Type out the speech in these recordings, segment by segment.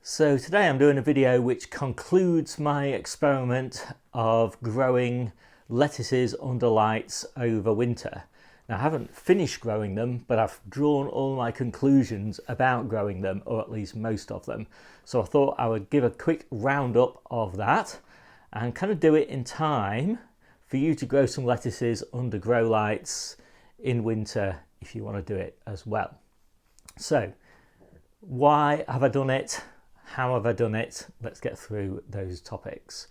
So today I'm doing a video which concludes my experiment of growing lettuces under lights over winter. Now I haven't finished growing them, but I've drawn all my conclusions about growing them, or at least most of them. So I thought I would give a quick roundup of that and kind of do it in time for you to grow some lettuces under grow lights in winter if you want to do it as well. So why have I done it? How have I done it? Let's get through those topics.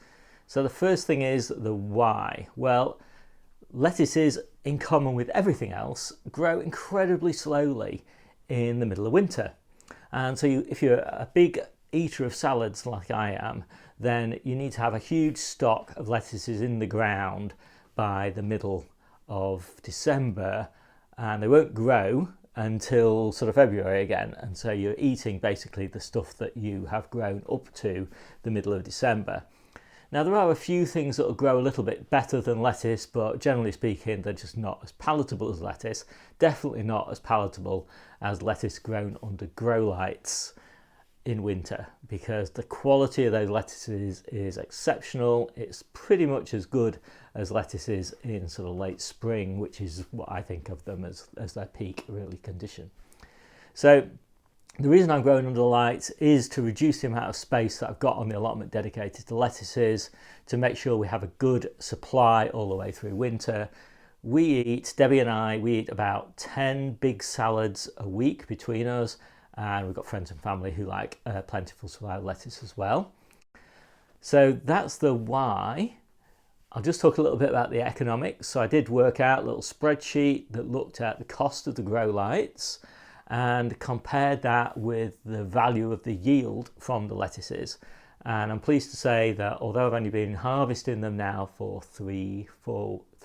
So the first thing is the why. Well, lettuces, in common with everything else, grow incredibly slowly in the middle of winter. And so if you're a big eater of salads like I am, then you need to have a huge stock of lettuces in the ground by the middle of December, and they won't grow until sort of February again, and so you're eating basically the stuff that you have grown up to the middle of December. Now there are a few things that will grow a little bit better than lettuce, but generally speaking they're just not as palatable as lettuce, definitely not as palatable as lettuce grown under grow lights in winter, because the quality of those lettuces is exceptional. It's pretty much as good as lettuces in sort of late spring, which is what I think of them as their peak really condition. So the reason I'm growing under lights is to reduce the amount of space that I've got on the allotment dedicated to lettuces, to make sure we have a good supply all the way through winter. Debbie and I, we eat about 10 big salads a week between us, and we've got friends and family who like a plentiful supply of lettuce as well. So that's the why. I'll just talk a little bit about the economics. So I did work out a little spreadsheet that looked at the cost of the grow lights and compared that with the value of the yield from the lettuces. And I'm pleased to say that although I've only been harvesting them now for three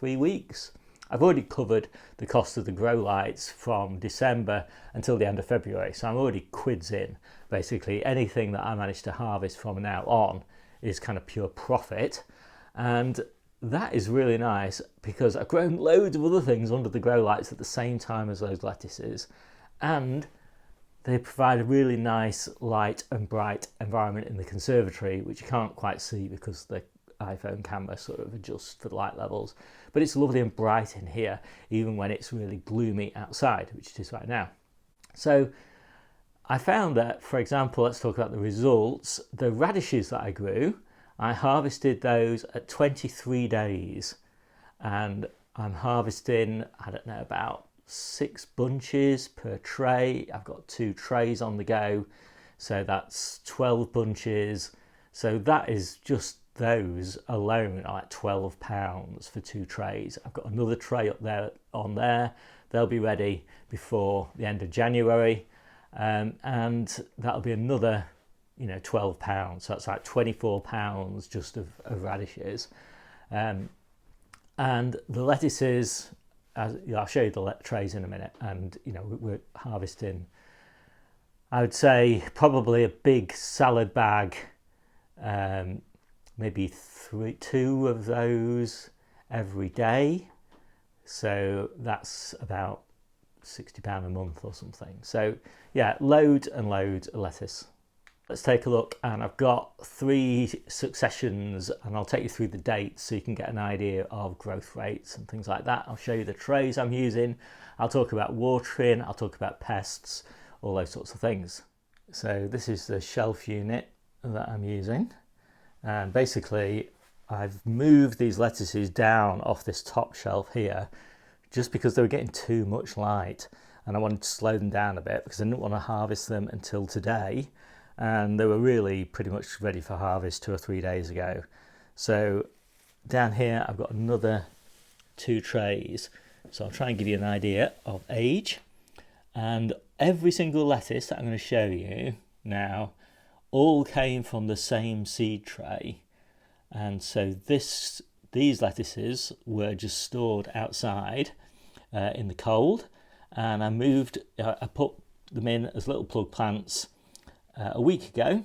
weeks, I've already covered the cost of the grow lights from December until the end of February. So I'm already quids in. Basically anything that I manage to harvest from now on is kind of pure profit. And that is really nice because I've grown loads of other things under the grow lights at the same time as those lettuces. And they provide a really nice light and bright environment in the conservatory, which you can't quite see because the iPhone camera sort of adjusts for the light levels. But it's lovely and bright in here, even when it's really gloomy outside, which it is right now. So I found that, for example, let's talk about the results. The radishes that I grew, I harvested those at 23 days. And I'm harvesting, I don't know, about 6 bunches per tray. I've got 2 trays on the go, so that's 12 bunches. So that is just those alone are like £12 for 2 trays. I've got another tray up there on there. They'll be ready before the end of January, and that'll be another, £12. So that's like £24 just of radishes, and the lettuces. I'll show you the trays in a minute, and we're harvesting, I would say, probably a big salad bag, maybe 2 of those every day. So that's about £60 a month or something. So yeah, loads and loads of lettuce. Let's take a look, and I've got 3 successions, and I'll take you through the dates so you can get an idea of growth rates and things like that. I'll show you the trays I'm using. I'll talk about watering, I'll talk about pests, all those sorts of things. So this is the shelf unit that I'm using. And basically I've moved these lettuces down off this top shelf here just because they were getting too much light, and I wanted to slow them down a bit because I didn't want to harvest them until today, and they were really pretty much ready for harvest 2 or 3 days ago. So down here I've got another 2 trays, so I'll try and give you an idea of age. And every single lettuce that I'm going to show you now all came from the same seed tray, and so these lettuces were just stored outside in the cold, and I put them in as little plug plants a week ago,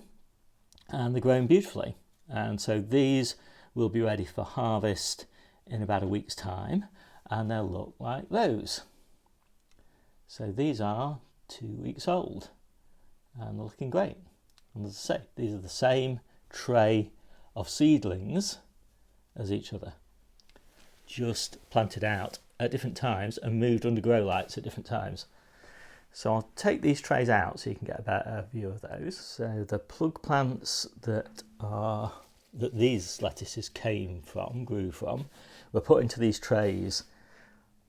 and they're growing beautifully. And so these will be ready for harvest in about a week's time, and they'll look like those. So these are 2 weeks old and they're looking great. And as I say, these are the same tray of seedlings as each other, just planted out at different times and moved under grow lights at different times. So I'll take these trays out so you can get a better view of those. So the plug plants that these lettuces grew from, were put into these trays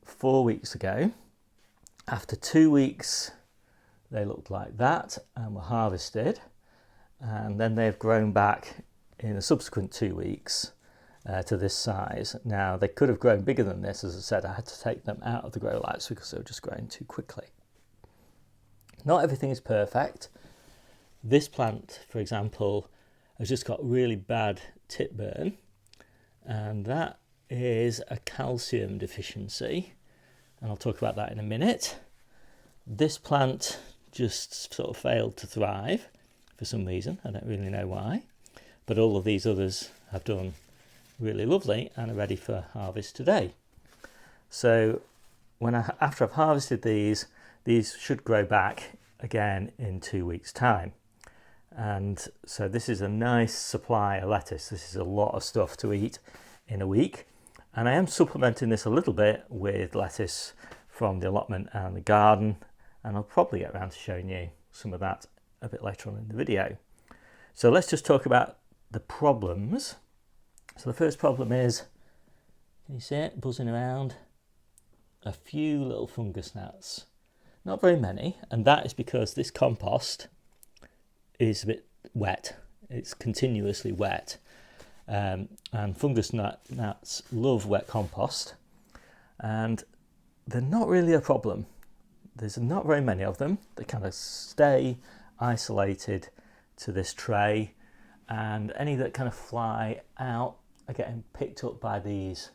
4 weeks ago. After 2 weeks, they looked like that and were harvested. And then they've grown back in the subsequent 2 weeks to this size. Now, they could have grown bigger than this. As I said, I had to take them out of the grow lights because they were just growing too quickly. Not everything is perfect. This plant, for example, has just got really bad tip burn, and that is a calcium deficiency, and I'll talk about that in a minute. This plant just sort of failed to thrive for some reason. I don't really know why, but all of these others have done really lovely and are ready for harvest today. So after I've harvested these should grow back again in 2 weeks' time. And so this is a nice supply of lettuce. This is a lot of stuff to eat in a week. And I am supplementing this a little bit with lettuce from the allotment and the garden. And I'll probably get around to showing you some of that a bit later on in the video. So let's just talk about the problems. So the first problem is, can you see it buzzing around? A few little fungus gnats. Not very many, and that is because this compost is a bit wet. It's continuously wet, and fungus gnats love wet compost, and they're not really a problem. There's not very many of them. They kind of stay isolated to this tray, and any that kind of fly out are getting picked up by these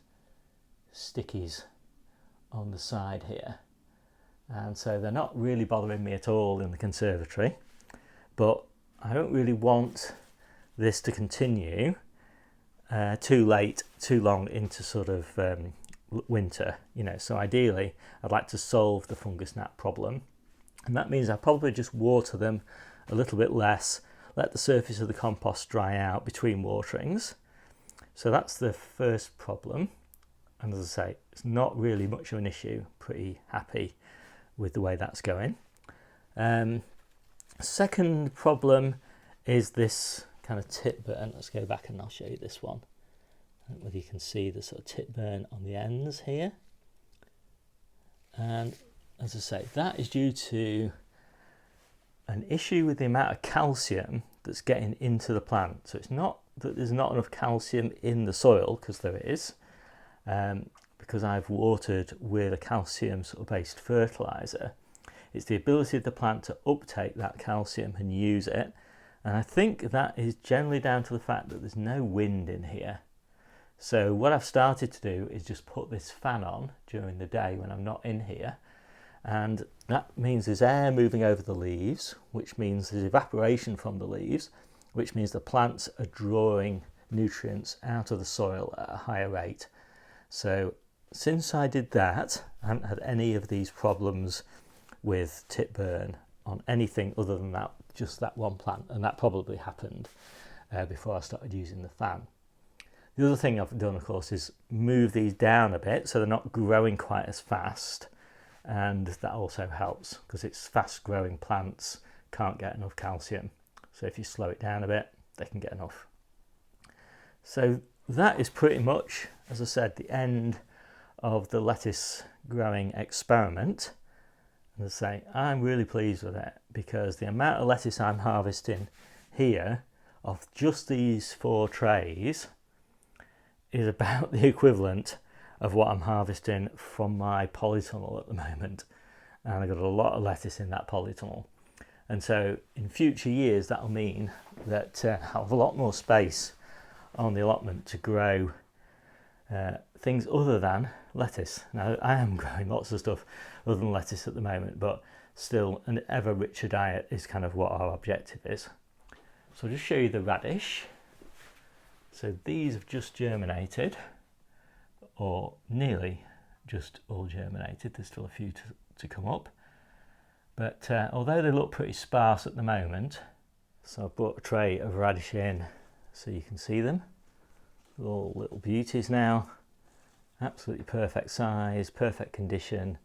stickies on the side here. And so they're not really bothering me at all in the conservatory, but I don't really want this to continue too long into sort of winter, so ideally I'd like to solve the fungus gnat problem, and that means I probably just water them a little bit less, let the surface of the compost dry out between waterings. So that's the first problem, and as I say, it's not really much of an issue. Pretty happy with the way that's going. Second problem is this kind of tip burn. Let's go back and I'll show you this one. I don't know whether you can see the sort of tip burn on the ends here. And as I say, that is due to an issue with the amount of calcium that's getting into the plant. So it's not that there's not enough calcium in the soil, because there is, because I've watered with a calcium sort of based fertilizer. It's the ability of the plant to uptake that calcium and use it. And I think that is generally down to the fact that there's no wind in here. So what I've started to do is just put this fan on during the day when I'm not in here. And that means there's air moving over the leaves, which means there's evaporation from the leaves, which means the plants are drawing nutrients out of the soil at a higher rate. So since I did that, I haven't had any of these problems with tip burn on anything other than that, just that one plant, and that probably happened before I started using the fan. The other thing I've done, of course, is move these down a bit so they're not growing quite as fast, and that also helps because it's fast growing plants can't get enough calcium. So if you slow it down a bit, they can get enough. So that is pretty much, as I said, the end of the lettuce growing experiment. And as I say, I'm really pleased with it because the amount of lettuce I'm harvesting here of just these 4 trays is about the equivalent of what I'm harvesting from my polytunnel at the moment. And I've got a lot of lettuce in that polytunnel. And so in future years, that'll mean that I'll have a lot more space on the allotment to grow things other than lettuce. Now, I am growing lots of stuff other than lettuce at the moment, but still an ever richer diet is kind of what our objective is. So I'll just show you the radish. So these have just germinated, or nearly just all germinated. There's still a few to come up. But although they look pretty sparse at the moment, So I've brought a tray of radish in so you can see them. They're all little beauties now. Absolutely perfect size, perfect condition.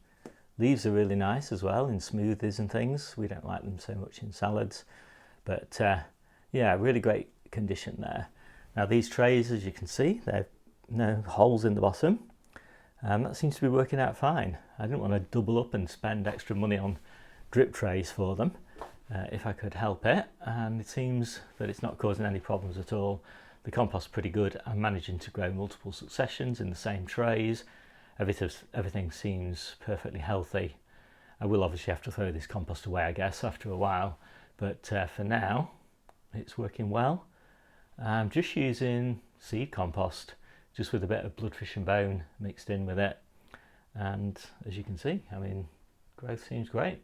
Leaves are really nice as well in smoothies and things. We don't like them so much in salads, but yeah, really great condition there. Now these trays, as you can see, they've no holes in the bottom, and that seems to be working out fine. I didn't want to double up and spend extra money on drip trays for them if I could help it, and it seems that it's not causing any problems at all. The compost's pretty good. I'm managing to grow multiple successions in the same trays. Everything seems perfectly healthy. I will obviously have to throw this compost away, I guess, after a while, but for now it's working well. I'm just using seed compost, just with a bit of bloodfish and bone mixed in with it, and as you can see, I mean, growth seems great.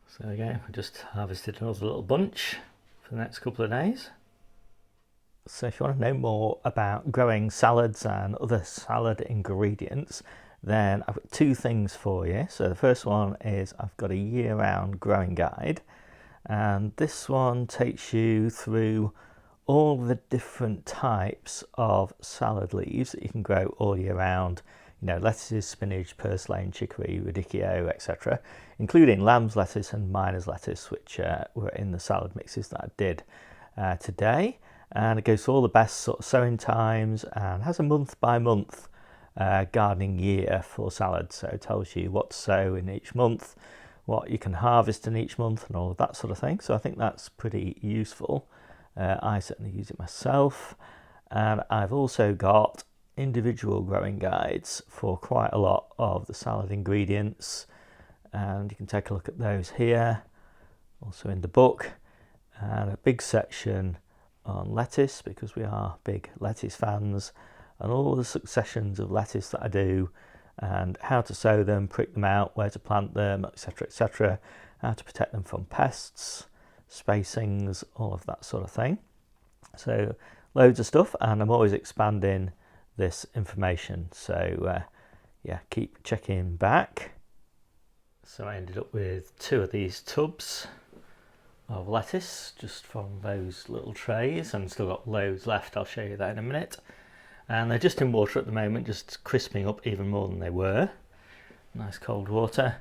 So again, I just harvested another little bunch for the next couple of days. So if you want to know more about growing salads and other salad ingredients, then I've got two things for you. So the first one is I've got a year-round growing guide, and this one takes you through all the different types of salad leaves that you can grow all year round. You know, lettuces, spinach, purslane, chicory, radicchio, etc., including lamb's lettuce and miner's lettuce, which were in the salad mixes that I did today. And it goes through all the best sort of sowing times and has a month by month gardening year for salads. So it tells you what to sow in each month, what you can harvest in each month, and all of that sort of thing. So I think that's pretty useful. I certainly use it myself. And I've also got individual growing guides for quite a lot of the salad ingredients, and you can take a look at those here, also in the book, and a big section on lettuce, because we are big lettuce fans, and all the successions of lettuce that I do, and how to sow them, prick them out, where to plant them, etc., etc., how to protect them from pests, spacings, all of that sort of thing. So loads of stuff, and I'm always expanding this information, so yeah, keep checking back. So I ended up with 2 of these tubs of lettuce just from those little trays, and still got loads left. I'll show you that in a minute. And they're just in water at the moment, just crisping up even more than they were. Nice cold water.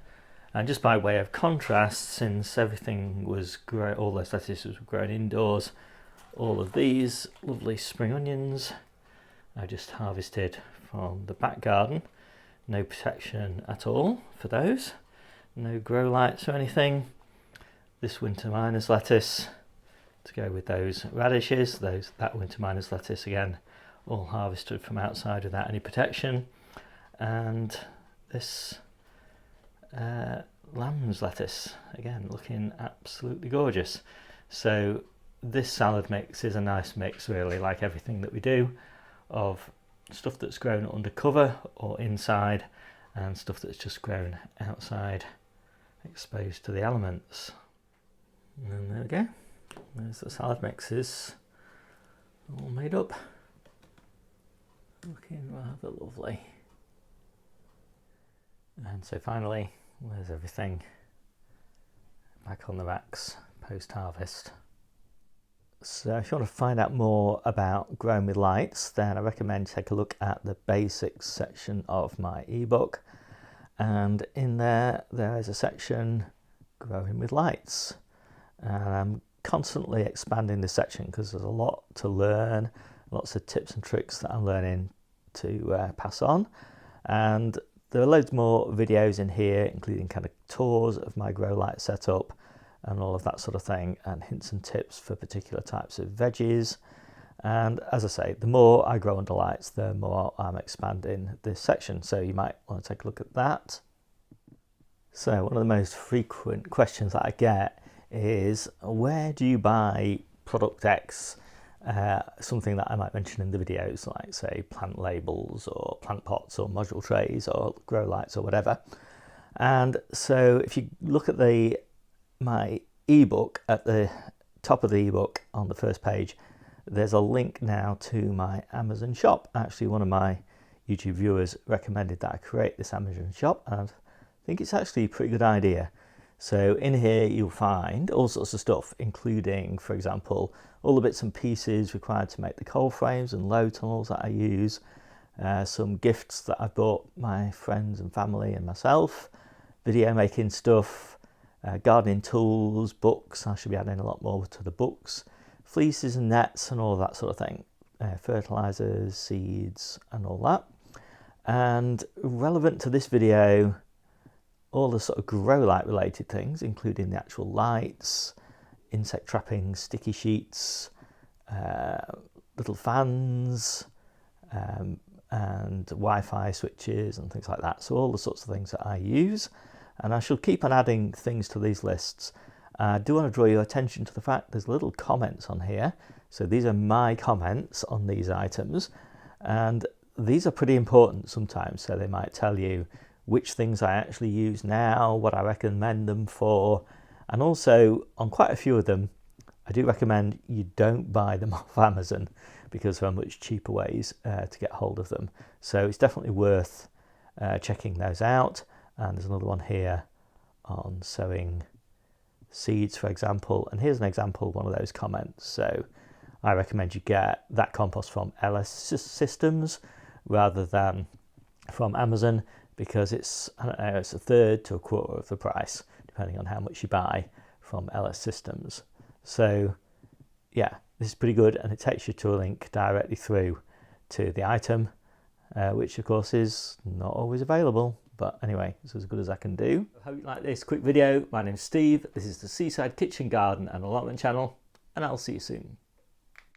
And just by way of contrast, since everything was all those lettuces were grown indoors, all of these lovely spring onions I just harvested from the back garden. No protection at all for those, no grow lights or anything. This winter miner's lettuce to go with those radishes, that winter miner's lettuce again, all harvested from outside without any protection. And this lamb's lettuce, again looking absolutely gorgeous. So this salad mix is a nice mix, really, like everything that we do, of stuff that's grown under cover or inside, and stuff that's just grown outside, exposed to the elements. And there we go, there's the salad mixes all made up, looking rather lovely. And so finally, there's everything back on the racks post-harvest. So if you want to find out more about growing with lights, then I recommend you take a look at the basics section of my ebook, and in there is a section growing with lights, and I'm constantly expanding this section because there's a lot to learn, lots of tips and tricks that I'm learning to pass on. And there are loads more videos in here, including kind of tours of my grow light setup and all of that sort of thing, and hints and tips for particular types of veggies. And as I say, the more I grow under lights, the more I'm expanding this section, so you might want to take a look at that. So one of the most frequent questions that I get is, where do you buy product X? Something that I might mention in the videos, like say plant labels or plant pots or module trays or grow lights or whatever. And so if you look at my ebook, at the top of the ebook on the first page, there's a link now to my Amazon shop. Actually, one of my YouTube viewers recommended that I create this Amazon shop, and I think it's actually a pretty good idea. So in here you'll find all sorts of stuff, including, for example, all the bits and pieces required to make the cold frames and low tunnels that I use, some gifts that I've bought my friends and family and myself, video making stuff, gardening tools, books. I should be adding a lot more to the books, fleeces and nets and all that sort of thing, fertilizers, seeds and all that. And relevant to this video, all the sort of grow light related things, including the actual lights, insect trapping, sticky sheets, little fans, and Wi-Fi switches and things like that. So all the sorts of things that I use, and I shall keep on adding things to these lists. I do want to draw your attention to the fact there's little comments on here. So these are my comments on these items, and these are pretty important sometimes. So they might tell you which things I actually use now, what I recommend them for, and also on quite a few of them I do recommend you don't buy them off Amazon because there are much cheaper ways to get hold of them. So it's definitely worth checking those out. And there's another one here on sowing seeds, for example, and here's an example of one of those comments. So I recommend you get that compost from LS Systems rather than from Amazon, because it's, I don't know, it's a third to a quarter of the price depending on how much you buy from LS Systems. So yeah, this is pretty good, and it takes you to a link directly through to the item, which of course is not always available, but anyway, it's as good as I can do. I hope you like this quick video. My name's Steve, this is the Seaside Kitchen Garden and Allotment channel, and I'll see you soon.